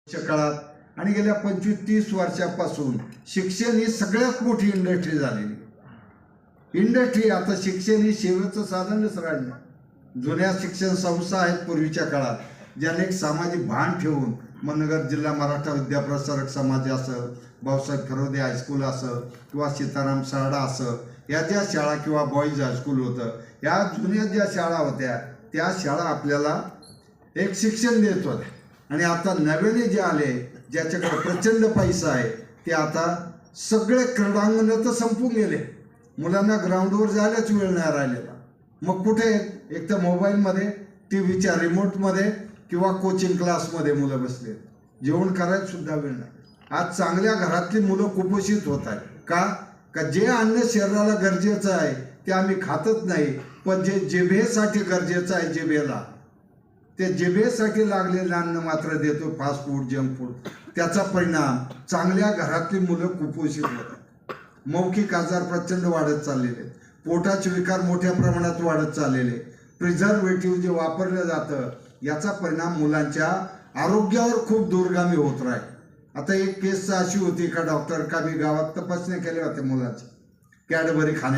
काळात आणि गेल्या 25-30 वर्षापासून शिक्षण ही सगळ्यात मोठी इंडस्ट्री झालेली इंडस्ट्री। आता शिक्षण ही सेवेचं साधनच राहिलं। जुन्या शिक्षण संस्था आहेत पूर्वीच्या काळात ज्याने एक सामाजिक भान ठेवून मनगर जिल्हा मराठा विद्याप्रसारक समाज असं, भाऊसाहेब फरोदे हायस्कूल असं किंवा सीताराम शाळा असं, या ज्या शाळा किंवा बॉईज हायस्कूल होतं, या जुन्या ज्या शाळा होत्या त्या शाळा आपल्याला एक शिक्षण देत होत्या। आणि आता नव्याने जे आले ज्याच्याकडे प्रचंड पैसा आहे ते आता सगळे क्रीडांगण तर संपून गेले, मुलांना ग्राउंडवर जायलाच वेळ नाही राहिलेला। मग कुठे एक तर मोबाईलमध्ये, टीव्हीच्या रिमोटमध्ये किंवा कोचिंग क्लासमध्ये मुलं बसले, जेवण करायला सुद्धा वेळ नाही। आज चांगल्या घरातली मुलं कुपोषित होत आहेत का जे अन्न शरीराला गरजेचं आहे ते आम्ही खातच नाही, पण जे जिभेसाठी गरजेचं आहे जिभेला, ते जिभेसाठी लागलेलं अन्न मात्र देतो, फास्ट फूड जंक फूड। त्याचा परिणाम चांगल्या घरातली मुलं कुपोषित होतात। मौखिक आजार प्रचंड वाढत चाललेले, पोटाचे विकार मोठ्या प्रमाणात वाढत चाललेले, प्रिझर्वेटिव्ह जे वापरलं जातं याचा परिणाम मुलांच्या आरोग्यावर खूप दूरगामी होत राहील। आता एक केस अशी होती का डॉक्टर का मी गावात तपासण्या केल्या होत्या मुलांच्या कॅडबरी खाण्या